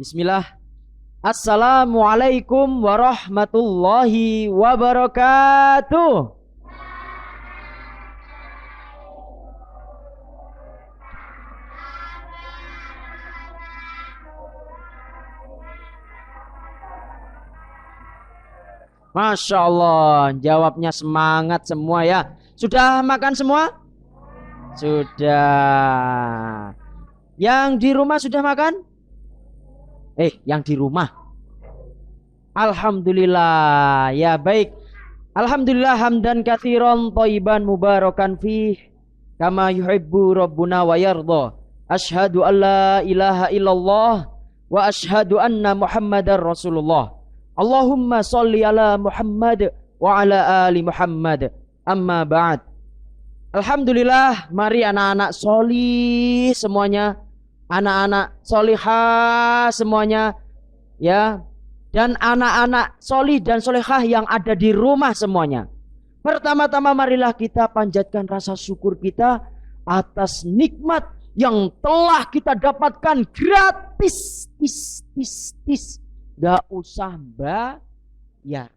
Bismillah. Assalamualaikum warahmatullahi wabarakatuh. Masya Allah, jawabnya semangat semua ya. Sudah makan semua? Sudah. Yang di rumah sudah makan? Yang di rumah. Alhamdulillah. Ya baik. Alhamdulillah hamdan katsiran thayyiban mubarakan fih kama yuhibbu rabbuna wa yardha. Asyhadu an la ilaha illallah wa asyhadu anna Muhammadar Rasulullah. Allahumma sholli ala Muhammad wa ala ali Muhammad. Amma ba'd. Alhamdulillah, mari anak-anak solih semuanya, anak-anak solihah semuanya, ya, dan anak-anak solih dan solihah yang ada di rumah semuanya. Pertama-tama marilah kita panjatkan rasa syukur kita atas nikmat yang telah kita dapatkan gratis, gak usah bayar,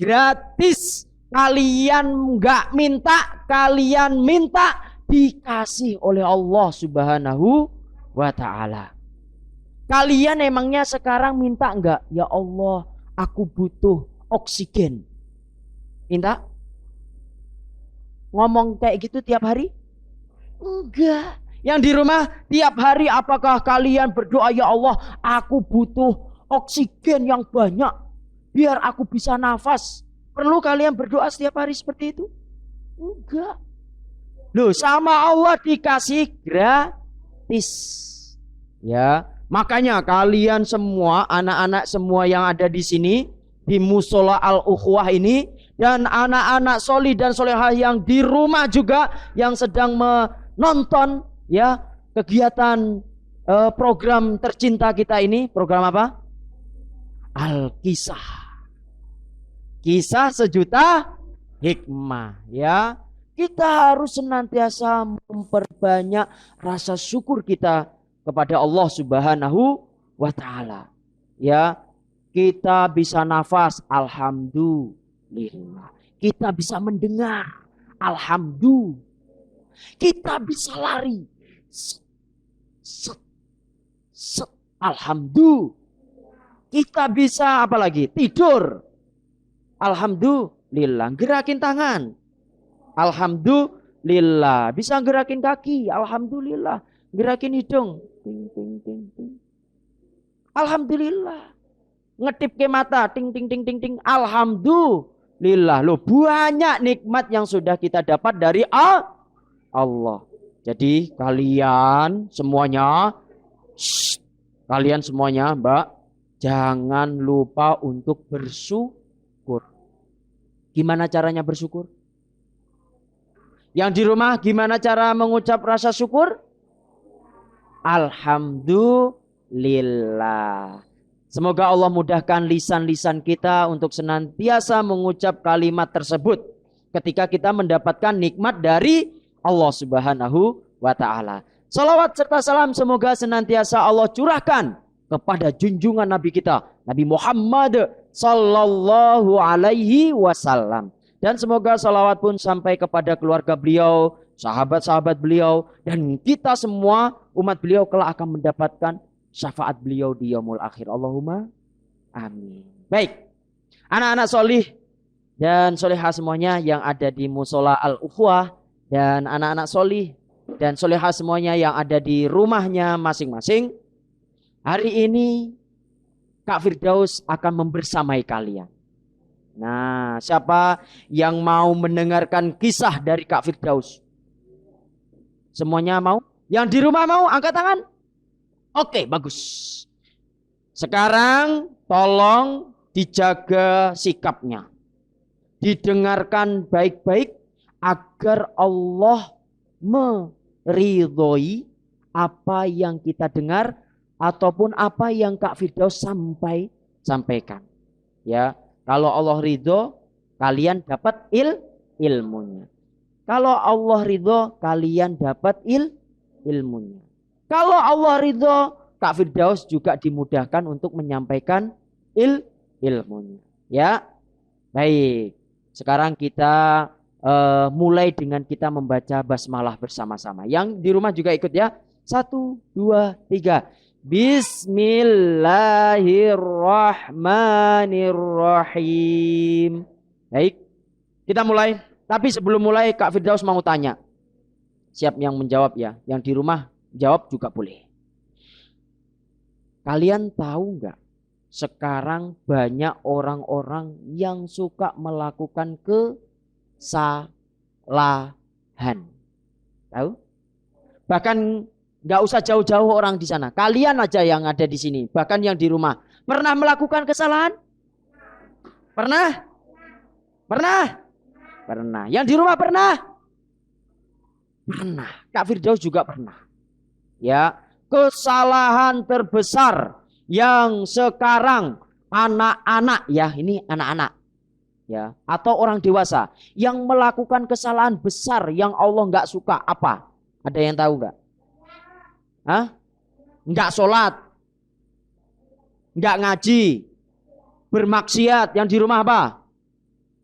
gratis. Kalian gak minta, kalian minta, dikasih oleh Allah Subhanahu wa ta'ala. Kalian emangnya sekarang minta enggak? Ya Allah, aku butuh oksigen. Minta? Ngomong kayak gitu tiap hari? Enggak. Yang di rumah tiap hari apakah kalian berdoa, ya Allah, aku butuh oksigen yang banyak biar aku bisa nafas? Perlu kalian berdoa setiap hari seperti itu? Enggak. Loh, sama Allah dikasih gratis. Ya, makanya kalian semua, anak-anak semua yang ada di sini di Musola Al-Ukhuwah ini, dan anak-anak solih dan solehah yang di rumah juga yang sedang menonton ya kegiatan program tercinta kita ini. Program apa? Al-Kisah. Kisah sejuta hikmah, ya. Kita harus senantiasa memperbanyak rasa syukur kita kepada Allah Subhanahu wa ta'ala. Ya, kita bisa nafas, alhamdulillah. Kita bisa mendengar, alhamdulillah. Kita bisa lari, alhamdulillah. Kita bisa apa lagi? Tidur. Alhamdulillah. Gerakin tangan. Alhamdulillah. Bisa gerakin kaki. Alhamdulillah. Gerakin hidung. Ting, ting, ting, ting. Alhamdulillah. Ngedip ke mata. Ting, ting, ting, ting, ting. Alhamdulillah. Loh, banyak nikmat yang sudah kita dapat dari Allah. Jadi kalian semuanya, Mbak, jangan lupa untuk bersyukur. Gimana caranya bersyukur? Yang di rumah gimana cara mengucap rasa syukur? Alhamdulillah. Semoga Allah mudahkan lisan-lisan kita untuk senantiasa mengucap kalimat tersebut ketika kita mendapatkan nikmat dari Allah Subhanahu wa ta'ala. Salawat serta salam semoga senantiasa Allah curahkan kepada junjungan Nabi kita, Nabi Muhammad sallallahu alaihi wasallam. Dan semoga salawat pun sampai kepada keluarga beliau, sahabat-sahabat beliau, dan kita semua umat beliau kelak akan mendapatkan syafaat beliau di yaumul akhir. Allahumma amin. Baik, anak-anak solih dan solehah semuanya yang ada di Musola Al-Ukhuwah, dan anak-anak solih dan solehah semuanya yang ada di rumahnya masing-masing. Hari ini Kak Firdaus akan membersamai kalian. Nah, siapa yang mau mendengarkan kisah dari Kak Firdaus? Semuanya mau? Yang di rumah mau? Angkat tangan. Oke, bagus. Sekarang tolong dijaga sikapnya. Didengarkan baik-baik agar Allah meridhoi apa yang kita dengar ataupun apa yang Kak Firdaus sampaikan. Ya, kalau Allah ridho, kalian dapat ilmunya. Kalau Allah ridho, kalian dapat ilmunya. Kalau Allah ridho, Kak Firdaus juga dimudahkan untuk menyampaikan ilmunya. Ya, baik. Sekarang kita mulai dengan kita membaca basmalah bersama-sama. Yang di rumah juga ikut ya. 1, 2, 3. Bismillahirrahmanirrahim. Baik, kita mulai. Tapi sebelum mulai Kak Firdaus mau tanya. Siap yang menjawab ya. Yang di rumah jawab juga boleh. Kalian tahu nggak? Sekarang banyak orang-orang yang suka melakukan kesalahan. Tahu? Bahkan nggak usah jauh-jauh orang di sana. Kalian aja yang ada di sini. Bahkan yang di rumah. Pernah melakukan kesalahan? Pernah? Pernah? Pernah. Yang di rumah pernah? Pernah. Kak Firdaus juga pernah. Ya, kesalahan terbesar yang sekarang anak-anak ya, ini anak-anak ya, atau orang dewasa yang melakukan kesalahan besar yang Allah nggak suka apa? Ada yang tahu nggak? Hah? Nggak sholat, nggak ngaji, bermaksiat. Yang di rumah apa?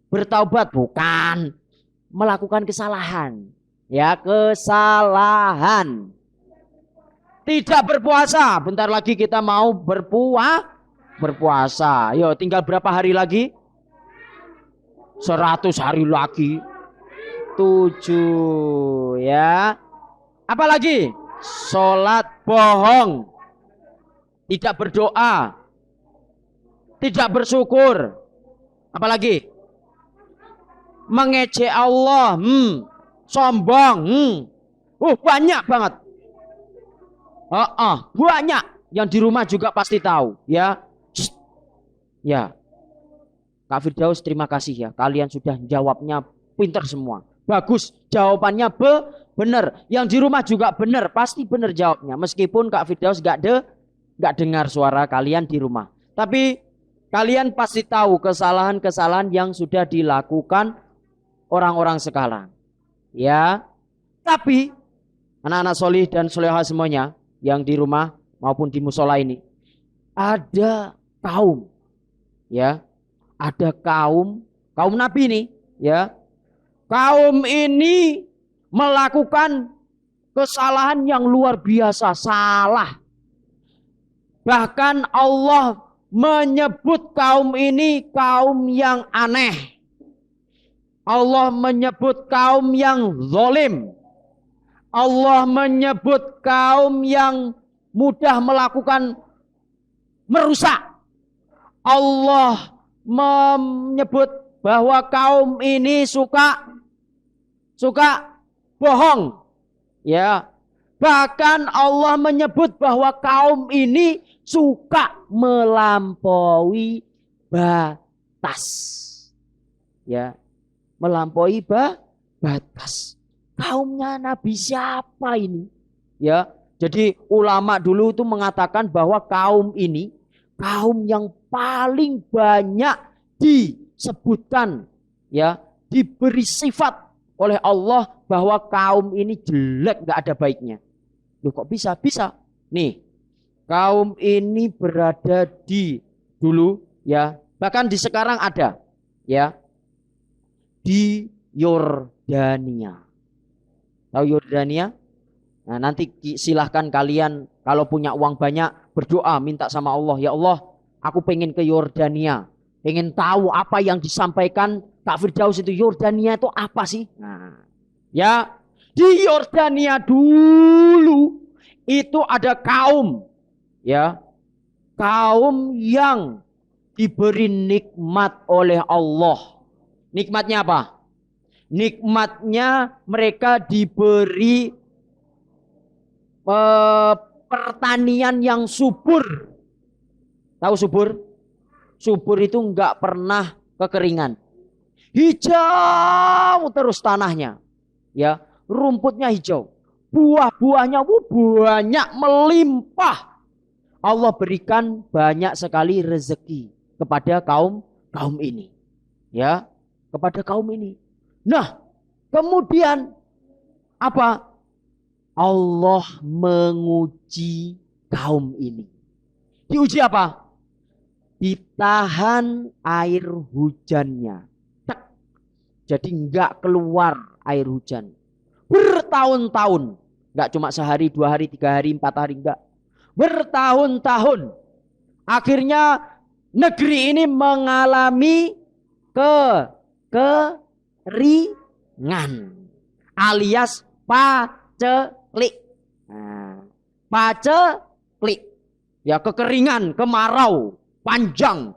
Bertaubat, bukan. Melakukan kesalahan. Ya, kesalahan. Tidak berpuasa. Bentar lagi kita mau berpuasa. Yo, tinggal berapa hari lagi? 100 hari lagi. 7 ya. Apa lagi? Sholat bohong. Tidak berdoa. Tidak bersyukur. Apa lagi? Mengejek Allah. Sombong. Banyak banget. Banyak. Yang di rumah juga pasti tahu ya. Ya. Kak Firdaus terima kasih ya. Kalian sudah jawabnya pinter semua. Bagus. Jawabannya benar. Yang di rumah juga benar. Pasti benar jawabnya. Meskipun Kak Firdaus gak dengar suara kalian di rumah. Tapi kalian pasti tahu kesalahan-kesalahan yang sudah dilakukan orang-orang sekarang. Ya. Tapi anak-anak solih dan solehah semuanya yang di rumah maupun di musola ini, ada kaum ya, ada kaum Nabi ini ya. Kaum ini melakukan kesalahan yang luar biasa, salah. Bahkan Allah menyebut kaum ini kaum yang aneh. Allah menyebut kaum yang zalim. Allah menyebut kaum yang mudah melakukan merusak. Allah menyebut bahwa kaum ini suka bohong. Ya. Bahkan Allah menyebut bahwa kaum ini suka melampaui batas. Ya. Melampaui batas. Kaumnya Nabi siapa ini? Ya, jadi ulama dulu itu mengatakan bahwa kaum ini kaum yang paling banyak disebutkan ya, diberi sifat oleh Allah bahwa kaum ini jelek, nggak ada baiknya. Loh kok bisa? Bisa. Nih, kaum ini berada di dulu ya, bahkan di sekarang ada ya, di Yordania. Tahu Yordania? Nah, nanti silahkan kalian kalau punya uang banyak berdoa minta sama Allah, ya Allah, aku pengen ke Yordania, pengen tahu apa yang disampaikan Kak Firdaus itu. Yordania itu apa sih? Nah, ya di Yordania dulu itu ada kaum, ya, kaum yang diberi nikmat oleh Allah. Nikmatnya apa? Nikmatnya mereka diberi pertanian yang subur. Tahu subur? Subur itu enggak pernah kekeringan. Hijau terus tanahnya. Ya, rumputnya hijau. Buah-buahnya banyak melimpah. Allah berikan banyak sekali rezeki kepada kaum ini. Ya, kepada kaum ini. Nah, kemudian apa? Allah menguji kaum ini. Diuji apa? Ditahan air hujannya. Tek. Jadi enggak keluar air hujan. Bertahun-tahun. Enggak cuma sehari, 2 hari, 3 hari, 4 hari, enggak. Bertahun-tahun. Akhirnya negeri ini mengalami kekeringan alias paceklik. Nah, paceklik. Ya kekeringan, kemarau, panjang.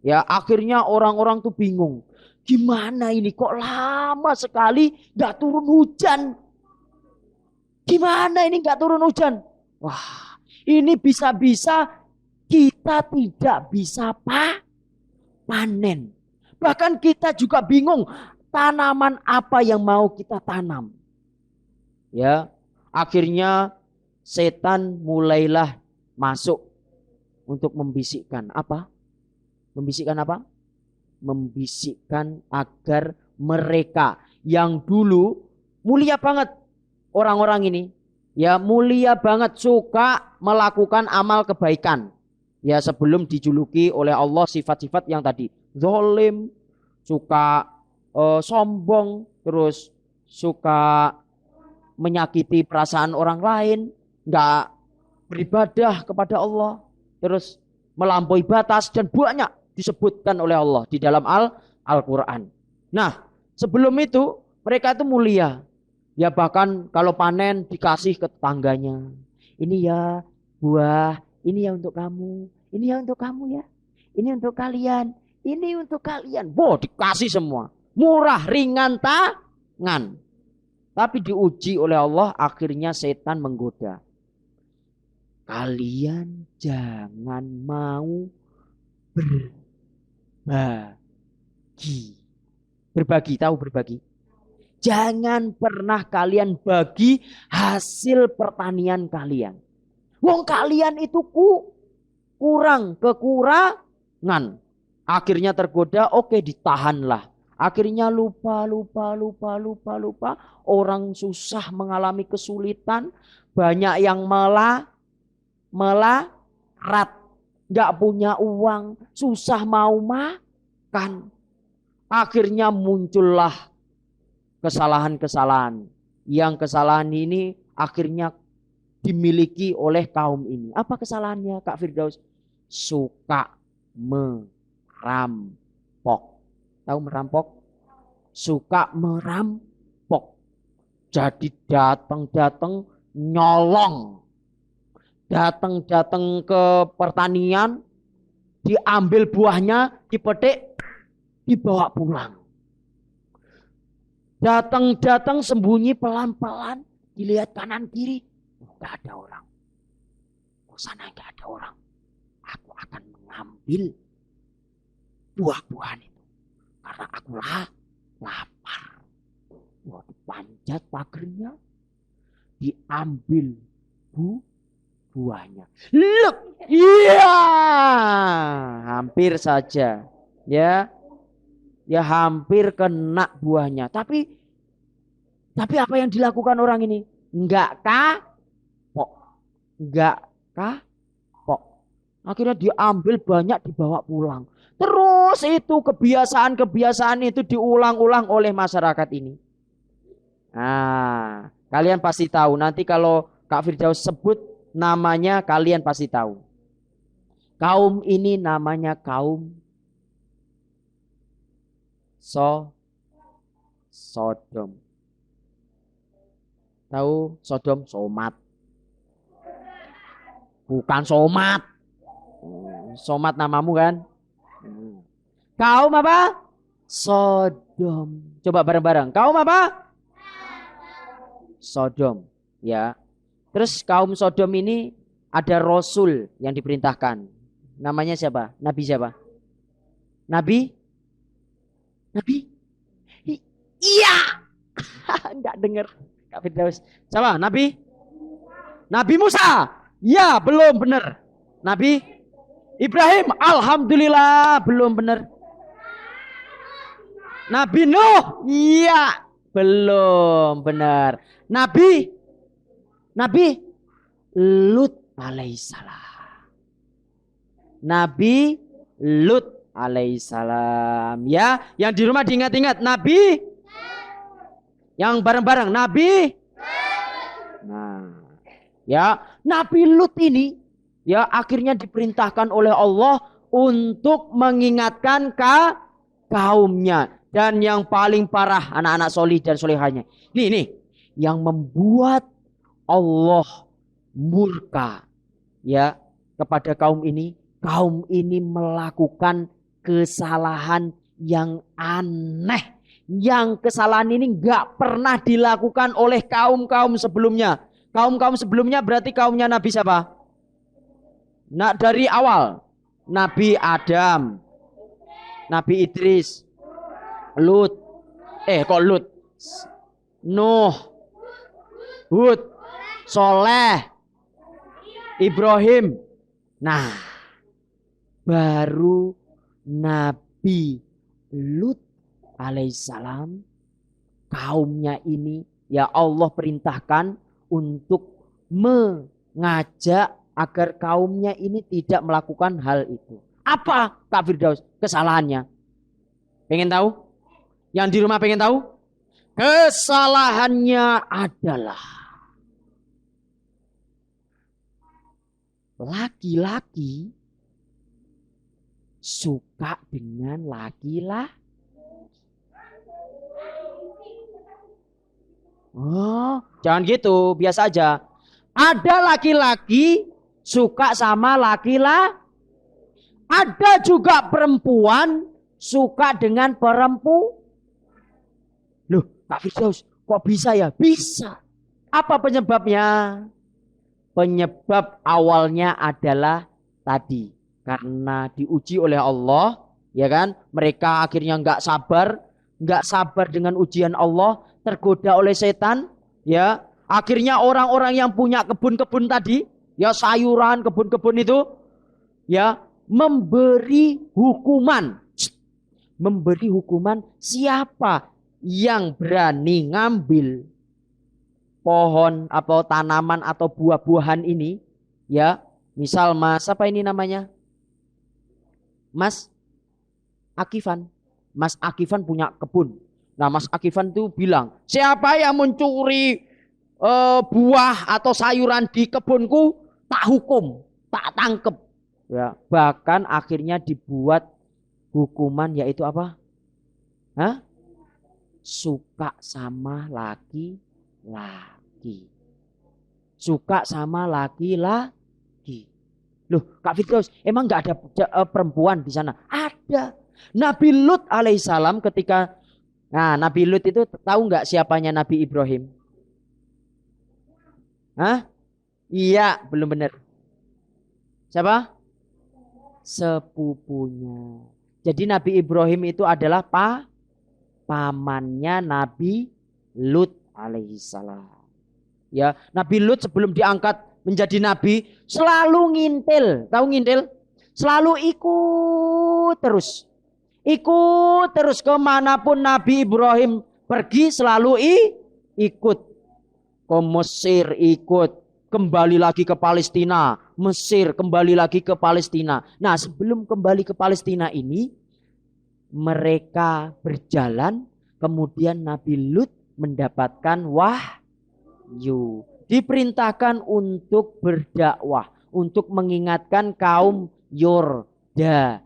Ya akhirnya orang-orang tuh bingung. Gimana ini kok lama sekali gak turun hujan? Gimana ini gak turun hujan? Wah, ini bisa-bisa kita tidak bisa panen. Bahkan kita juga bingung tanaman apa yang mau kita tanam. Ya, akhirnya setan mulailah masuk untuk membisikkan apa? Membisikkan apa? Membisikkan agar mereka yang dulu mulia banget orang-orang ini, ya mulia banget, suka melakukan amal kebaikan. Ya sebelum dijuluki oleh Allah sifat-sifat yang tadi, zalim, suka sombong, terus suka menyakiti perasaan orang lain, nggak beribadah kepada Allah, terus melampaui batas dan banyak disebutkan oleh Allah di dalam Al-Quran. Nah sebelum itu mereka itu mulia, ya bahkan kalau panen dikasih ke tetangganya. Ini ya buah, ini ya untuk kamu, ini ya untuk kamu ya, ini untuk kalian, ini untuk kalian. Wow, dikasih semua. Murah, ringan tangan. Tapi diuji oleh Allah, akhirnya setan menggoda. Kalian jangan mau berbagi. Berbagi, tahu berbagi? Jangan pernah kalian bagi hasil pertanian kalian. Wong kalian itu kurang, kekurangan. Akhirnya tergoda, oke ditahanlah. Akhirnya lupa. Orang susah mengalami kesulitan. Banyak yang melarat. Gak punya uang. Susah mau makan. Akhirnya muncullah kesalahan-kesalahan. Yang kesalahan ini akhirnya dimiliki oleh kaum ini. Apa kesalahannya Kak Firdaus? Suka merampok. Tahu merampok? Suka merampok. Jadi datang nyolong. Datang ke pertanian, diambil buahnya, dipetik, dibawa pulang. Datang sembunyi pelan-pelan, dilihat kanan kiri. Gak ada orang. Di sana gak ada orang. Aku akan mengambil buah-buahan itu. Karena aku lapar. Wah, dipanjat pagernya. Diambil buahnya. Look. Iya. Hampir saja. Ya hampir kena buahnya. Tapi apa yang dilakukan orang ini? Enggak kapok. Akhirnya diambil banyak, dibawa pulang. Terus itu kebiasaan itu diulang-ulang oleh masyarakat ini. Nah, kalian pasti tahu. Nanti kalau Kak Firdaus sebut namanya, kalian pasti tahu. Kaum ini namanya kaum Sodom. Tahu Sodom? Somat. Bukan Somat. Somat namamu kan? Kaum apa? Sodom. Coba bareng-bareng. Kaum apa? Sodom. Ya. Terus kaum Sodom ini ada Rasul yang diperintahkan. Namanya siapa? Nabi siapa? Nabi? Iya. Enggak dengar. Kak Firdaus. Siapa? Nabi Musa. Ya, belum benar. Nabi Ibrahim. Alhamdulillah, belum benar. Nabi Nuh. Iya, belum benar. Nabi Lut. alaihissalam. Nabi Lut alaihissalam. Ya, yang di rumah diingat-ingat. Nabi yang bareng-bareng. Nabi. Nah, ya, Nabi Lut ini ya akhirnya diperintahkan oleh Allah untuk mengingatkan kaumnya. Dan yang paling parah anak-anak solih dan solihahnya. Nih, yang membuat Allah murka ya kepada kaum ini. Kaum ini melakukan kesalahan yang aneh. Yang kesalahan ini nggak pernah dilakukan oleh kaum-kaum sebelumnya. Kaum-kaum sebelumnya berarti kaumnya Nabi siapa? Nah, dari awal Nabi Adam, Nabi Idris, Lut, Lut, Nuh, Hud, Soleh, Ibrahim. Nah, baru Nabi Lut alaihissalam, kaumnya ini ya Allah perintahkan untuk mengajak agar kaumnya ini tidak melakukan hal itu. Apa Kak Firdaus kesalahannya? Pengen tahu? Yang di rumah pengen tahu? Kesalahannya adalah laki-laki suka dengan laki-laki. Oh, jangan gitu, biasa aja. Ada laki-laki suka sama laki-laki. Ada juga perempuan suka dengan perempuan. Loh, Kak Firdaus, kok bisa ya? Bisa. Apa penyebabnya? Penyebab awalnya adalah tadi. Karena diuji oleh Allah, ya kan? Mereka akhirnya nggak sabar dengan ujian Allah, tergoda oleh setan, ya. Akhirnya orang-orang yang punya kebun-kebun tadi, ya sayuran, kebun-kebun itu, ya memberi hukuman. Memberi hukuman siapa yang berani ngambil pohon atau tanaman atau buah-buahan ini, ya. Misal Mas, apa ini namanya? Mas Akifan. Mas Akifan punya kebun. Nah, Mas Akifan itu bilang, siapa yang mencuri buah atau sayuran di kebunku, tak hukum, tak tangkep. Ya, bahkan akhirnya dibuat hukuman yaitu apa? Hah? Suka sama laki-laki. Suka sama laki-laki. Loh, Kak Firdaus, emang nggak ada perempuan di sana? Ada. Nabi Lut alaihissalam ketika, nah Nabi Lut itu tahu nggak siapanya Nabi Ibrahim? Hah? Iya, belum benar. Siapa? Sepupunya. Jadi Nabi Ibrahim itu adalah pamannya Nabi Lut alaihissalam. Ya, Nabi Lut sebelum diangkat menjadi nabi selalu ngintil, tahu ngintil? Selalu ikut terus. Ikut terus kemanapun Nabi Ibrahim pergi selalu ikut. Ke Mesir ikut, kembali lagi ke Palestina, Mesir kembali lagi ke Palestina. Nah, sebelum kembali ke Palestina ini mereka berjalan, kemudian Nabi Lut mendapatkan wahyu, diperintahkan untuk berdakwah, untuk mengingatkan kaum Yordania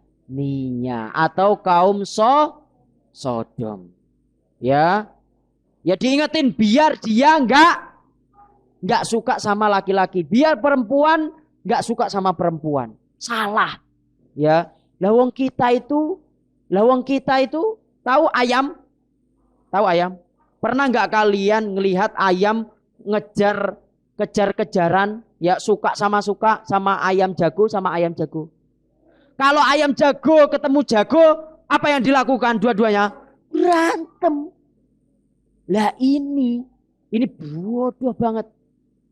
atau kaum Sodom. Ya diingetin biar dia nggak suka sama laki-laki, biar perempuan nggak suka sama perempuan. Salah. Ya, lawang kita itu tahu ayam? Tahu ayam? Pernah nggak kalian ngelihat ayam kejar-kejaran, ya suka sama ayam jago sama ayam jago. Kalau ayam jago ketemu jago, apa yang dilakukan dua-duanya? Berantem. Lah ini bodoh banget.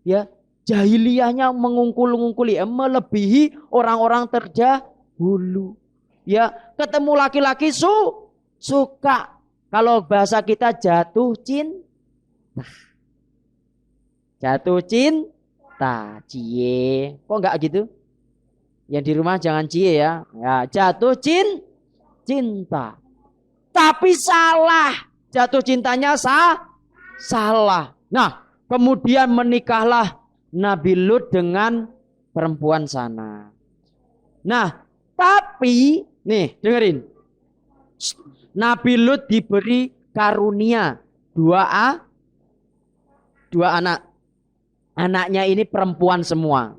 Ya, jahiliyahnya mengungkuli, melebihi orang-orang terdahulu. Ya, ketemu laki-laki suka. Kalau bahasa kita jatuh cinta. Jatuh cinta. cinta. Cie. Kok enggak gitu? Yang di rumah jangan cie ya. Ya, jatuh cinta. Tapi salah. Jatuh cintanya salah. Nah, kemudian menikahlah Nabi Lut dengan perempuan sana. Nah, tapi nih dengerin. Nabi Lut diberi karunia dua anak. Anaknya ini perempuan semua.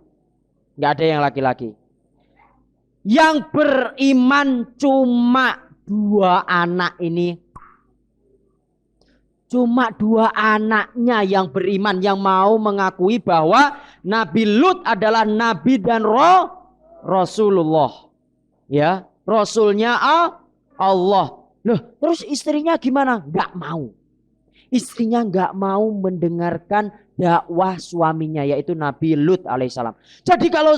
Nggak ada yang laki-laki. Yang beriman cuma 2 anak ini. Cuma 2 anaknya yang beriman, yang mau mengakui bahwa Nabi Lut adalah Nabi dan Rasulullah. Ya, Rasulnya Allah. Loh, terus istrinya gimana? Nggak mau. Istrinya nggak mau mendengarkan dakwah suaminya, yaitu Nabi Lut alaihissalam. Jadi kalau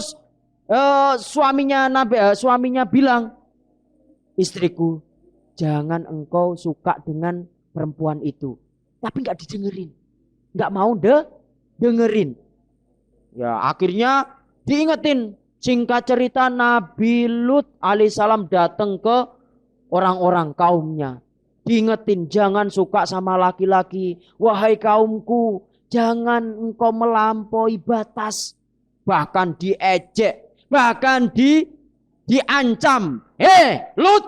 suaminya bilang, istriku, jangan engkau suka dengan perempuan itu, tapi nggak didengerin, nggak mau dengerin. Ya akhirnya diingetin. Singkat cerita, Nabi Lut alaihissalam datang ke orang-orang kaumnya, diingetin jangan suka sama laki-laki. Wahai kaumku, jangan engkau melampaui batas. Bahkan diejek, bahkan diancam. Lut,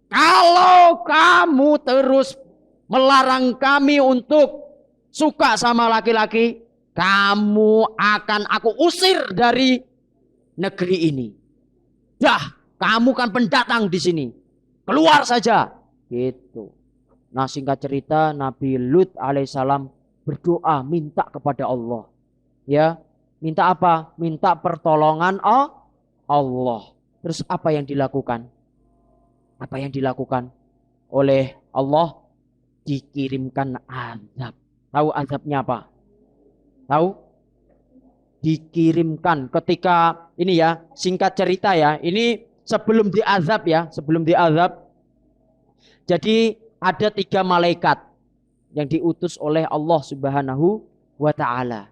kalau kamu terus melarang kami untuk suka sama laki-laki, kamu akan aku usir dari negeri ini. Dah, kamu kan pendatang di sini. Keluar saja. Gitu. Nah, singkat cerita, Nabi Lut alaihissalam berdoa minta kepada Allah. Ya, minta apa? Minta pertolongan Allah. Terus apa yang dilakukan? Apa yang dilakukan oleh Allah? Dikirimkan azab. Tahu azabnya apa? Tahu? Dikirimkan ketika ini ya, singkat cerita ya, ini sebelum diazab ya, sebelum diazab. Jadi ada 3 malaikat yang diutus oleh Allah Subhanahu wa ta'ala,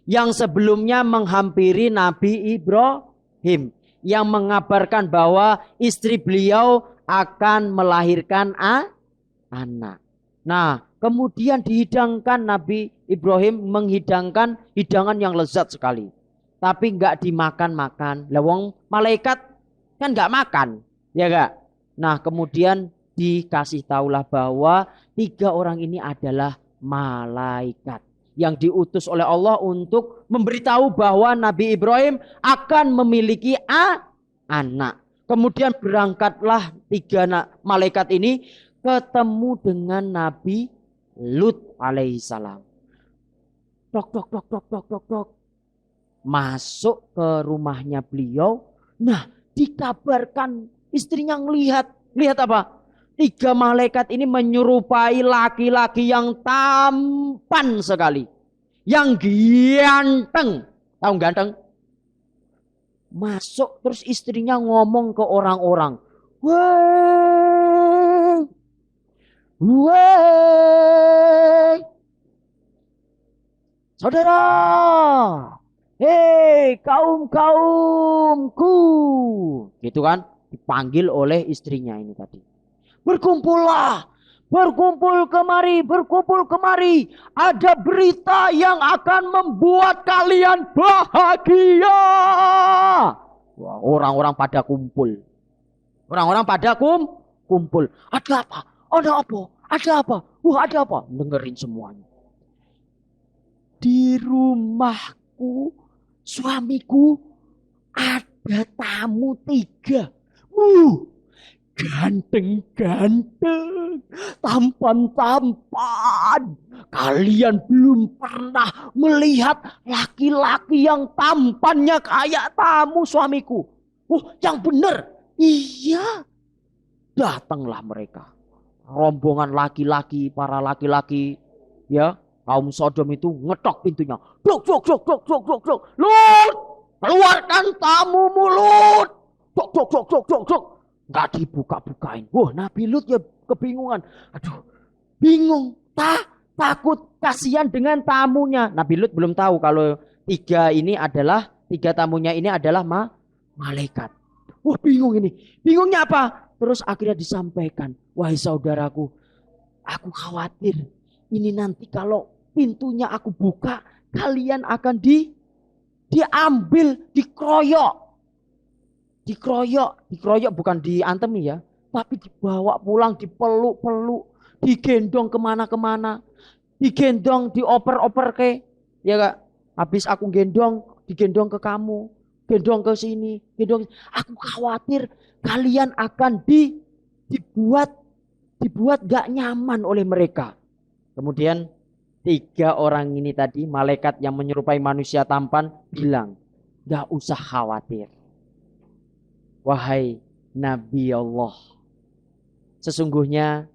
yang sebelumnya menghampiri Nabi Ibrahim, yang mengabarkan bahwa istri beliau akan melahirkan anak. Nah, kemudian dihidangkan, Nabi Ibrahim menghidangkan hidangan yang lezat sekali. Tapi enggak dimakan-makan. Lewong malaikat kan enggak makan. Ya enggak? Nah, kemudian dikasih tahulah bahwa 3 orang ini adalah malaikat yang diutus oleh Allah untuk memberitahu bahwa Nabi Ibrahim akan memiliki anak. Kemudian berangkatlah 3 malaikat ini ketemu dengan Nabi Lut alaihissalam. Tok. Masuk ke rumahnya beliau. Nah, dikabarkan istrinya ngelihat. Lihat apa? 3 malaikat ini menyerupai laki-laki yang tampan sekali. Yang ganteng. Tahu ganteng? Masuk terus istrinya ngomong ke orang-orang. Woi, saudara, hei kaumku, gitu kan, dipanggil oleh istrinya ini tadi. Berkumpullah, berkumpul kemari, ada berita yang akan membuat kalian bahagia. Wah, orang-orang pada kumpul, kumpul. Ada apa? Ada apa? Wah, ada apa? Dengerin semuanya. Di rumahku, suamiku, ada tamu 3. Ganteng-ganteng, tampan-tampan. Kalian belum pernah melihat laki-laki yang tampannya kayak tamu suamiku. Yang bener. Iya. Datanglah mereka. Rombongan laki-laki, para laki-laki, ya, kaum Sodom itu ngetok pintunya. Dok. Lut, keluarkan tamumu, Lut. Dok. Gak dibuka-bukain. Wah, Nabi Lut ya kebingungan. Aduh, bingung. Takut, kasihan dengan tamunya. Nabi Lut belum tahu kalau tiga tamunya ini adalah malaikat. Wah, bingung ini. Bingungnya apa? Terus akhirnya disampaikan, wahai saudaraku, aku khawatir ini nanti kalau pintunya aku buka, kalian akan diambil, dikeroyok. Dikeroyok bukan diantemi ya, tapi dibawa pulang, dipeluk-peluk, digendong kemana-kemana, digendong, dioper-oper ke, ya Kak. Habis aku digendong ke kamu, gendong ke sini, gendong. Aku khawatir kalian akan dibuat gak nyaman oleh mereka. Kemudian 3 orang ini tadi, malaikat yang menyerupai manusia tampan, bilang, gak usah khawatir. Wahai Nabi Allah, sesungguhnya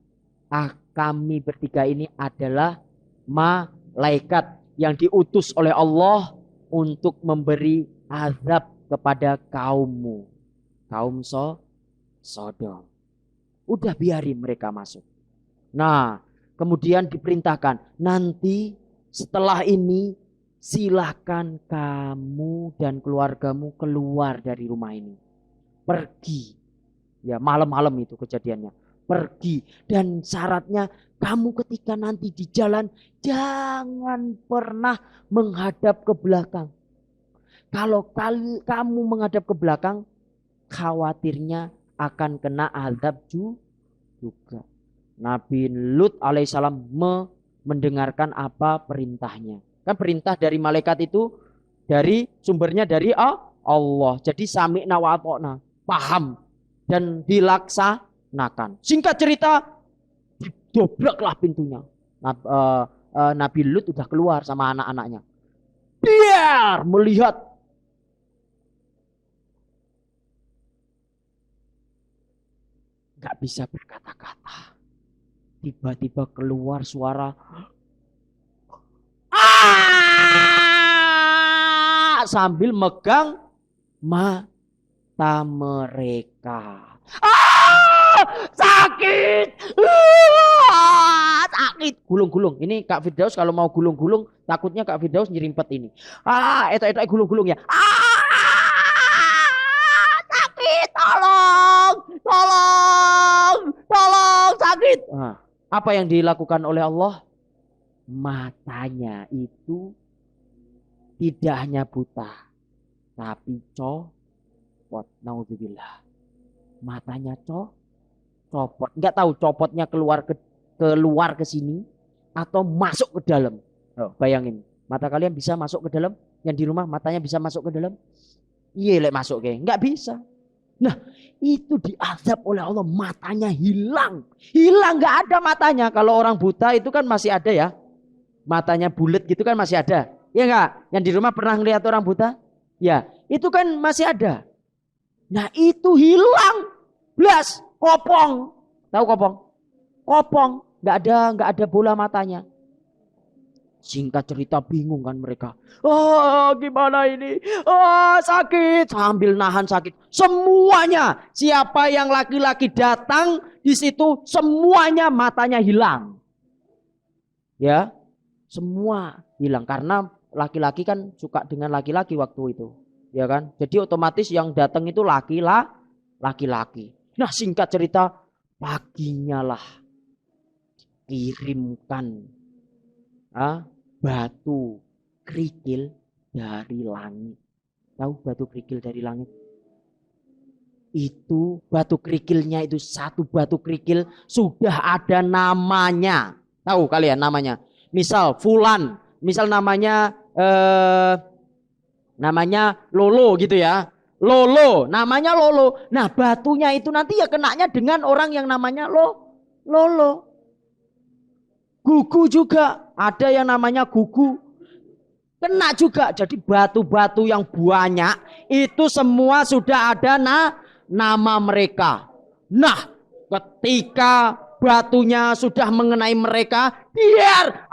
kami bertiga ini adalah malaikat yang diutus oleh Allah untuk memberi azab kepada kaummu, kaum Sodom. Udah biarin mereka masuk. Nah, kemudian diperintahkan, nanti setelah ini silakan kamu dan keluargamu keluar dari rumah ini. Pergi. Ya, malam-malam itu kejadiannya. Pergi. Dan syaratnya kamu ketika nanti di jalan jangan pernah menghadap ke belakang. Kalau kamu menghadap ke belakang, khawatirnya akan kena azab juga. Nabi Lut alaihissalam mendengarkan apa perintahnya. Kan perintah dari malaikat itu sumbernya dari Allah. Jadi sami'na wa ata'na, paham dan dilaksanakan. Singkat cerita, didobraklah pintunya. Nabi Lut udah keluar sama anak-anaknya. Biar melihat nggak bisa berkata-kata. Tiba-tiba keluar suara sambil megang mata mereka. Sakit, sakit, gulung-gulung. Ini Kak Firdaus kalau mau gulung-gulung, takutnya Kak Firdaus nyerimpet ini. Etok-etok gulung-gulung ya. Sakit, tolong, sakit. Apa yang dilakukan oleh Allah? Matanya itu tidak hanya buta, tapi copot. Naudzubillah. Matanya copot. Enggak tahu copotnya keluar ke sini atau masuk ke dalam. Bayangin, mata kalian bisa masuk ke dalam? Yang di rumah matanya bisa masuk ke dalam? Iya, lek masuk ke. Enggak bisa. Nah, itu diazab oleh Allah, matanya hilang. Hilang, enggak ada matanya. Kalau orang buta itu kan masih ada ya. Matanya bulat gitu kan masih ada. Ya enggak? Yang di rumah pernah ngelihat orang buta? Ya, itu kan masih ada. Nah, itu hilang. Blas, kopong. Tahu kopong? Kopong, enggak ada bola matanya. Singkat cerita bingung kan mereka. Gimana ini? Sakit. Sambil nahan sakit. Semuanya. Siapa yang laki-laki datang di situ, semuanya matanya hilang. Ya. Semua hilang. Karena laki-laki kan suka dengan laki-laki waktu itu. Ya kan? Jadi otomatis yang datang itu laki-laki. Nah, singkat cerita, paginya lah kirimkan batu kerikil dari langit. Tahu batu kerikil dari langit? Itu batu kerikilnya itu satu batu kerikil sudah ada namanya. Tahu kalian namanya? Misal Fulan, misal namanya Lolo gitu ya. Lolo, namanya Lolo. Nah, batunya itu nanti ya kenanya dengan orang yang namanya Lolo. Gugu juga, ada yang namanya Gugu. Kena juga, jadi batu-batu yang banyak itu semua sudah ada nama mereka. Nah, ketika batunya sudah mengenai mereka, biar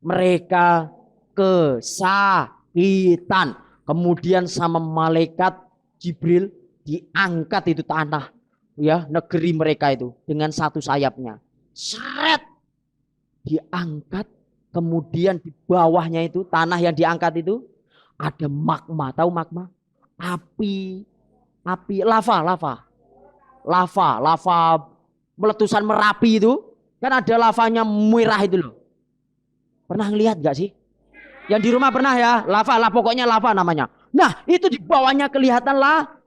mereka kesakitan. Kemudian sama malaikat Jibril diangkat itu tanah, ya, negeri mereka itu dengan satu sayapnya. Seret, diangkat Kemudian di bawahnya itu, tanah yang diangkat itu, ada magma. Tahu magma? Api, lava meletusan Merapi itu. Kan ada lavanya merah itu loh. Pernah ngelihat gak sih? Yang di rumah pernah ya? Lava, pokoknya lava namanya. Nah, itu di bawahnya kelihatan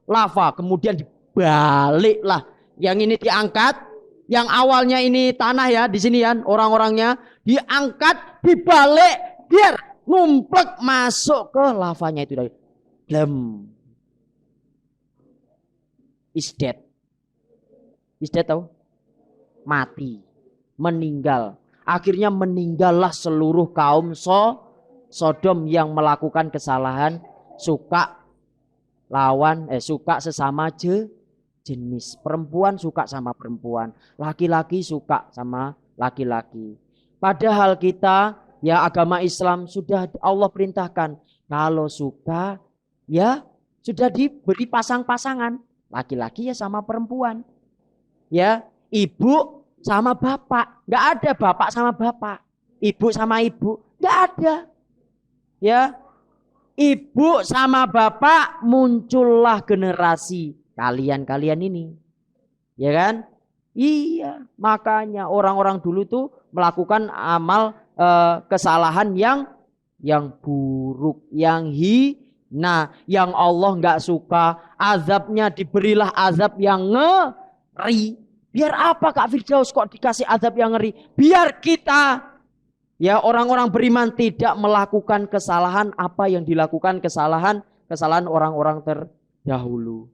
lava. Kemudian dibalik lah. Yang ini diangkat. Yang awalnya ini tanah ya, di sini ya, orang-orangnya diangkat, dibalik, biar ngumplek masuk ke lavanya itu dari lem. Is dead. Is dead tahu? Mati, meninggal. Akhirnya meninggallah seluruh kaum Sodom yang melakukan kesalahan suka sesama jenis. Perempuan suka sama perempuan, laki-laki suka sama laki-laki. Padahal kita ya agama Islam sudah Allah perintahkan kalau suka ya sudah diberi pasang-pasangan, laki-laki ya sama perempuan, ya ibu sama bapak, nggak ada bapak sama bapak, ibu sama ibu, nggak ada, ya ibu sama bapak muncullah generasi kalian ini, ya kan? Iya, makanya orang-orang dulu tuh melakukan amal kesalahan yang buruk, yang hina, yang Allah nggak suka. Azabnya diberilah azab yang ngeri. Biar apa Kak Firdaus kok dikasih azab yang ngeri? Biar kita ya orang-orang beriman tidak melakukan kesalahan apa yang dilakukan kesalahan orang-orang terdahulu.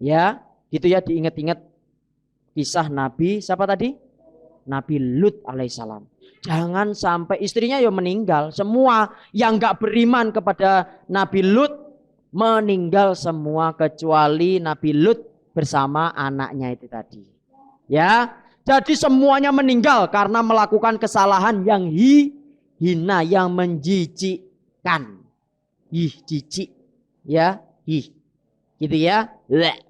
Ya, gitu ya, diingat-ingat kisah Nabi siapa tadi? Nabi Lut alaihissalam. Jangan sampai istrinya ya meninggal. Semua yang gak beriman kepada Nabi Lut meninggal semua kecuali Nabi Lut bersama anaknya itu tadi. Ya, jadi semuanya meninggal karena melakukan kesalahan yang hina, yang menjijikkan. Jijik. Ya, gitu ya.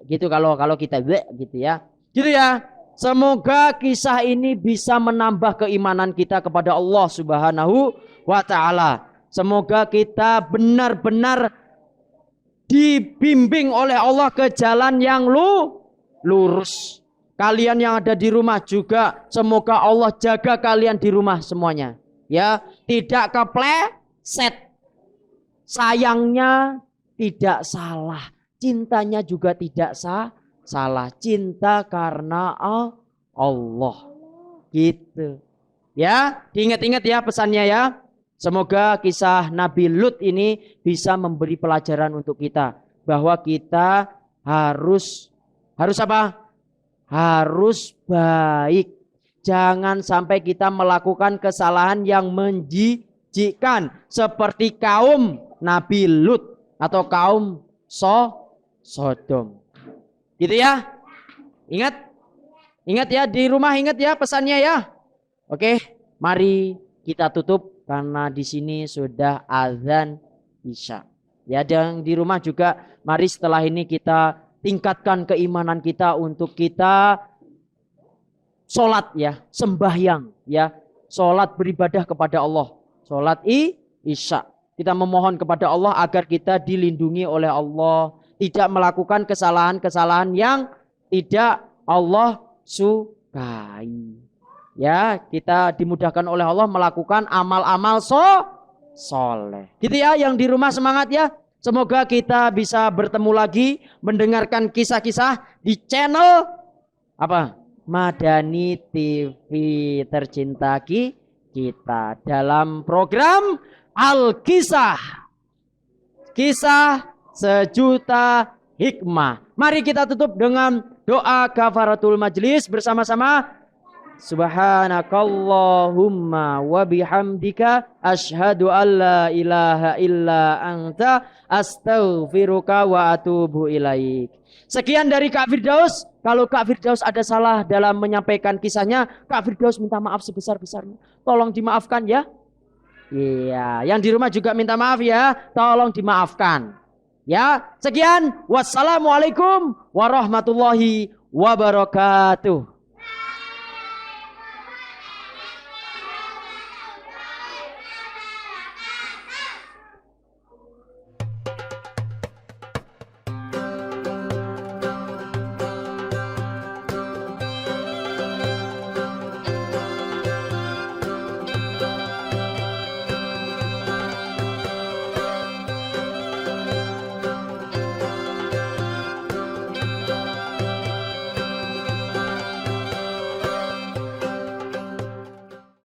Gitu kalau kita gitu ya. Gitu ya. Semoga kisah ini bisa menambah keimanan kita kepada Allah Subhanahu wa taala. Semoga kita benar-benar dibimbing oleh Allah ke jalan yang lurus. Kalian yang ada di rumah juga semoga Allah jaga kalian di rumah semuanya. Ya, tidak kepleset. Sayangnya tidak salah. Cintanya juga tidak salah. Cinta karena Allah. Gitu. Ya, diingat-ingat ya pesannya ya. Semoga kisah Nabi Lut ini bisa memberi pelajaran untuk kita. Bahwa kita harus apa? Harus baik. Jangan sampai kita melakukan kesalahan yang menjijikkan. Seperti kaum Nabi Lut atau kaum Sodom. Gitu ya. Ingat ya di rumah, ingat ya pesannya ya. Oke, mari kita tutup karena di sini sudah azan Isya. Ya, dan di rumah juga mari setelah ini kita tingkatkan keimanan kita untuk kita sholat ya, sembahyang ya, sholat beribadah kepada Allah, sholat Isya. Kita memohon kepada Allah agar kita dilindungi oleh Allah, tidak melakukan kesalahan-kesalahan yang tidak Allah sukai. Ya, kita dimudahkan oleh Allah melakukan amal-amal soleh. Gitu ya, yang di rumah semangat ya. Semoga kita bisa bertemu lagi mendengarkan kisah-kisah di channel apa? Madani TV tercinta kita dalam program Al-Kisah. Kisah sejuta hikmah. Mari kita tutup dengan doa kafaratul majlis bersama-sama. Subhanakallahumma wa bihamdika asyhadu an la ilaha illa anta astaghfiruka wa atubu ilaik. Sekian dari Kak Firdaus. Kalau Kak Firdaus ada salah dalam menyampaikan kisahnya, Kak Firdaus minta maaf sebesar-besarnya. Tolong dimaafkan ya. Iya, yang di rumah juga minta maaf ya. Tolong dimaafkan. Ya, sekian. Wassalamualaikum warahmatullahi wabarakatuh.